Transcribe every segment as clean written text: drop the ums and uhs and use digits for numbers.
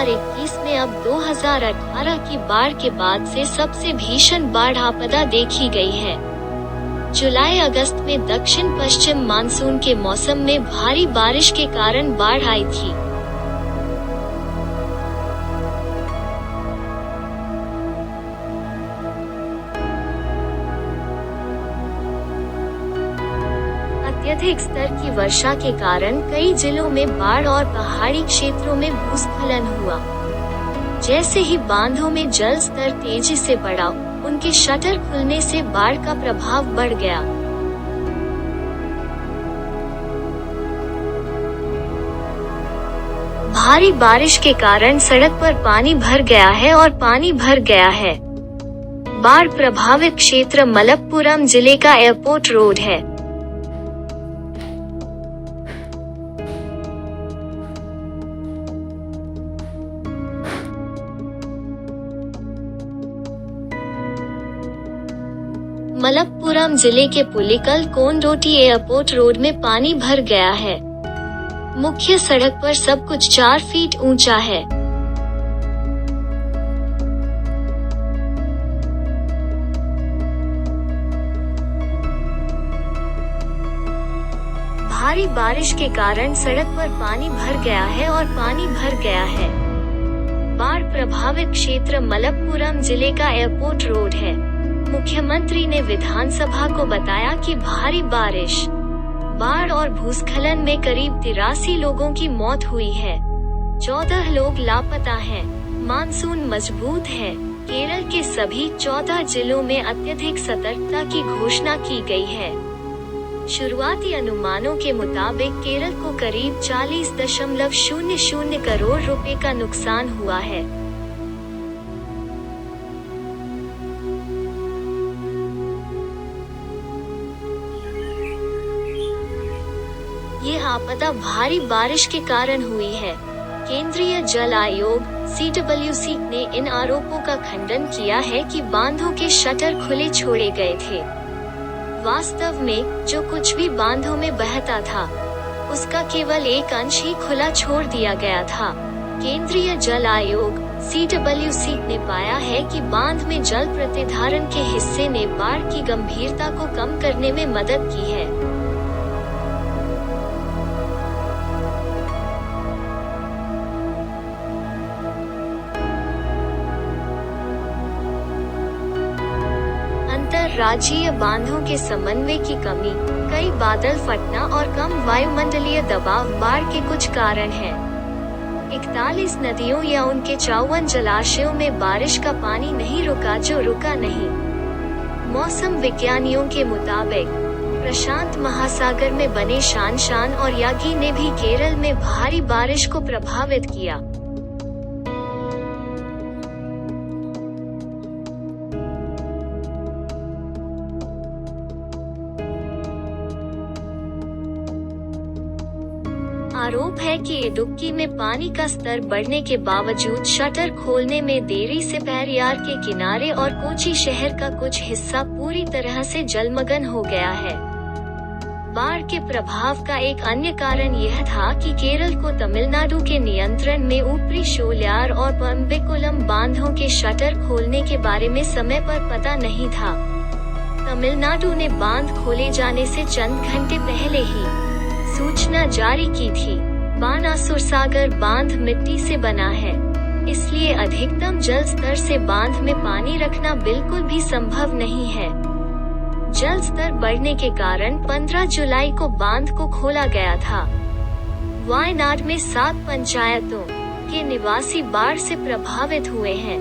2021 में अब 2018 की बाढ़ के बाद से सबसे भीषण बाढ़ आपदा देखी गई है। जुलाई अगस्त में दक्षिण पश्चिम मानसून के मौसम में भारी बारिश के कारण बाढ़ आई थी। अत्यधिक स्तर की वर्षा के कारण कई जिलों में बाढ़ और पहाड़ी क्षेत्रों में भूस्खलन हुआ। जैसे ही बांधों में जल स्तर तेजी से बढ़ा, उनके शटर खुलने से बाढ़ का प्रभाव बढ़ गया। भारी बारिश के कारण सड़क पर पानी भर गया है और पानी भर गया है। बाढ़ प्रभावित क्षेत्र मलप्पुरम जिले का एयरपोर्ट रोड है। मलप्पुरम जिले के पुलिकल कोंडोटी एयरपोर्ट रोड में पानी भर गया है। मुख्य सड़क पर सब कुछ 4 फीट ऊंचा है। भारी बारिश के कारण सड़क पर पानी भर गया है और पानी भर गया है। बाढ़ प्रभावित क्षेत्र मलप्पुरम जिले का एयरपोर्ट रोड है। मुख्यमंत्री ने विधानसभा को बताया कि भारी बारिश, बाढ़ और भूस्खलन में करीब 83 लोगों की मौत हुई है। 14 लोग लापता हैं। मानसून मजबूत है। केरल के सभी 14 जिलों में अत्यधिक सतर्कता की घोषणा की गई है। शुरुआती अनुमानों के मुताबिक केरल को करीब 40.00 करोड़ रुपए का नुकसान हुआ है। ये आपदा भारी बारिश के कारण हुई है। केंद्रीय जल आयोग (CWC) ने इन आरोपों का खंडन किया है कि बांधों के शटर खुले छोड़े गए थे। वास्तव में जो कुछ भी बांधों में बहता था, उसका केवल एक अंश ही खुला छोड़ दिया गया था। केंद्रीय जल आयोग (CWC) ने पाया है कि बांध में जल प्रतिधारण के हिस्से ने बाढ़ की गंभीरता को कम करने में मदद की है। राज्यीय बांधों के समन्वय की कमी, कई बादल फटना और कम वायुमंडलीय दबाव बाढ़ के कुछ कारण हैं। 41 नदियों या उनके 54 जलाशयों में बारिश का पानी नहीं रुका जो रुका नहीं। मौसम विज्ञानियों के मुताबिक प्रशांत महासागर में बने शान और यागी ने भी केरल में भारी बारिश को प्रभावित किया। आरोप है कि इडुक्की में पानी का स्तर बढ़ने के बावजूद शटर खोलने में देरी से पेरियार के किनारे और कोची शहर का कुछ हिस्सा पूरी तरह से जलमग्न हो गया है। बाढ़ के प्रभाव का एक अन्य कारण यह था कि केरल को तमिलनाडु के नियंत्रण में ऊपरी शोलियार और पंबिकुलम बांधों के शटर खोलने के बारे में समय पर पता नहीं था। तमिलनाडु ने बांध खोले जाने से चंद घंटे पहले ही सूचना जारी की थी। बानासुर सागर बांध मिट्टी से बना है, इसलिए अधिकतम जल स्तर से बांध में पानी रखना बिल्कुल भी संभव नहीं है। जल स्तर बढ़ने के कारण 15 जुलाई को बांध को खोला गया था। वायनाड में 7 पंचायतों के निवासी बाढ़ से प्रभावित हुए हैं।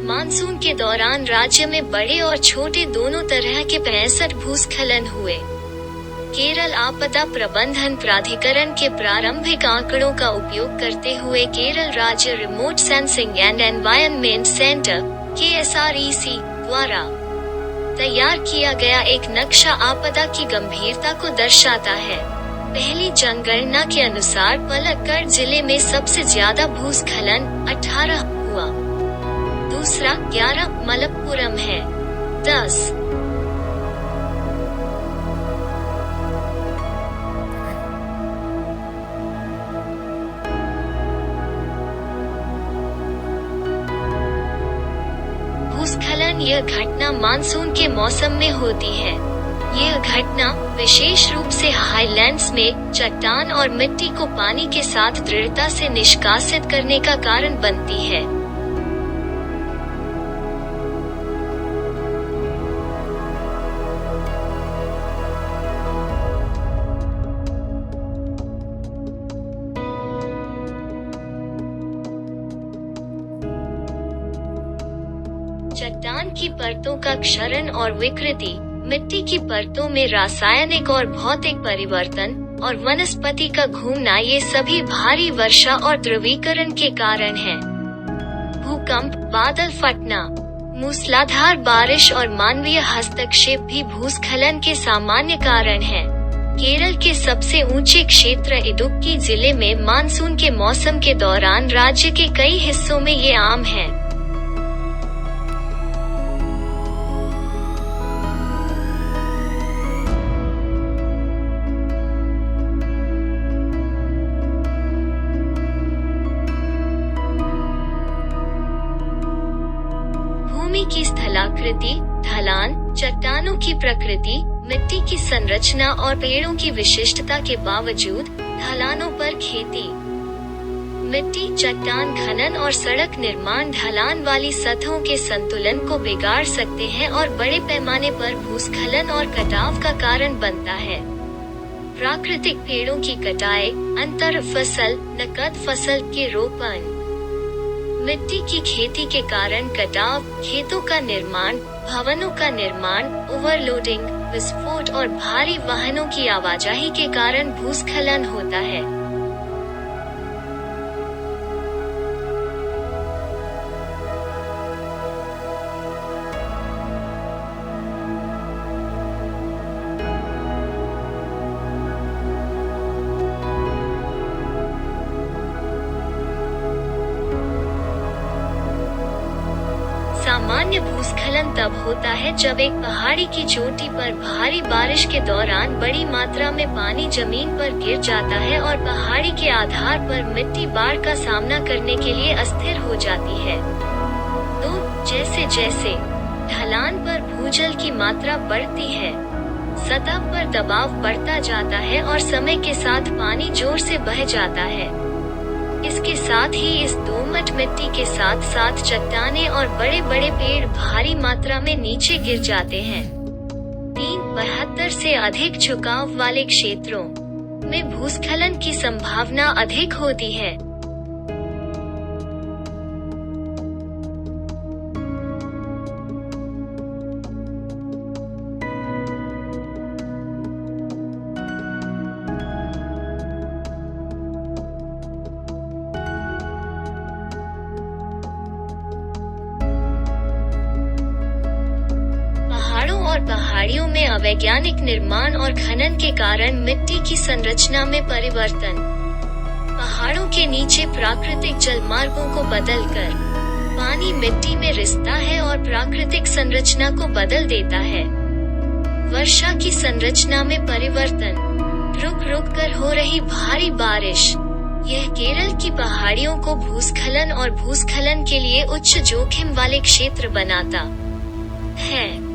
मानसून के दौरान राज्य में बड़े और छोटे दोनों तरह के 65 भूस्खलन हुए। केरल आपदा प्रबंधन प्राधिकरण के प्रारंभिक आंकड़ों का उपयोग करते हुए केरल राज्य remote sensing and environment centre (KSREC) द्वारा तैयार किया गया एक नक्शा आपदा की गंभीरता को दर्शाता है। पहली जनगणना के अनुसार पलक्कड़ जिले में सबसे ज्यादा भूस्खलन 18 हुआ। दूसरा 11 मलप्पुरम है। 10 भूस्खलन यह घटना मानसून के मौसम में होती है। यह घटना विशेष रूप से हाईलैंड्स में चट्टान और मिट्टी को पानी के साथ दृढ़ता से निष्कासित करने का कारण बनती है। चट्टान की परतों का क्षरण और विकृति, मिट्टी की परतों में रासायनिक और भौतिक परिवर्तन और वनस्पति का घूमना, ये सभी भारी वर्षा और ध्रुवीकरण के कारण हैं। भूकंप, बादल फटना, मूसलाधार बारिश और मानवीय हस्तक्षेप भी भूस्खलन के सामान्य कारण हैं। केरल के सबसे ऊंचे क्षेत्र इडुक्की जिले में मानसून के मौसम के दौरान राज्य के कई हिस्सों में ये आम है। भूमि की स्थलाकृति, ढलान, चट्टानों की प्रकृति, मिट्टी की संरचना और पेड़ों की विशिष्टता के बावजूद ढलानों पर खेती, मिट्टी, चट्टान खनन और सड़क निर्माण ढलान वाली सतहों के संतुलन को बिगाड़ सकते हैं और बड़े पैमाने पर भूस्खलन और कटाव का कारण बनता है। प्राकृतिक पेड़ों की कटाई, अंतर फसल, नकद फसल के रोपण, मिट्टी की खेती के कारण कटाव, खेतों का निर्माण, भवनों का निर्माण, ओवरलोडिंग, विस्फोट और भारी वाहनों की आवाजाही के कारण भूस्खलन होता है। सामान्य भूस्खलन तब होता है जब एक पहाड़ी की चोटी पर भारी बारिश के दौरान बड़ी मात्रा में पानी जमीन पर गिर जाता है और पहाड़ी के आधार पर मिट्टी बाढ़ का सामना करने के लिए अस्थिर हो जाती है। तो जैसे जैसे ढलान पर भूजल की मात्रा बढ़ती है, सतह पर दबाव बढ़ता जाता है और समय के साथ पानी जोर से बह जाता है। इसके साथ ही इस दोमट मिट्टी के साथ साथ चट्टानें और बड़े बड़े पेड़ भारी मात्रा में नीचे गिर जाते हैं। 372 से अधिक झुकाव वाले क्षेत्रों में भूस्खलन की संभावना अधिक होती है। पहाड़ियों में अवैज्ञानिक निर्माण और खनन के कारण मिट्टी की संरचना में परिवर्तन, पहाड़ों के नीचे प्राकृतिक जलमार्गों को बदलकर पानी मिट्टी में रिसता है और प्राकृतिक संरचना को बदल देता है। वर्षा की संरचना में परिवर्तन, रुक रुक कर हो रही भारी बारिश, यह केरल की पहाड़ियों को भूस्खलन और भूस्खलन के लिए उच्च जोखिम वाले क्षेत्र बनाता है।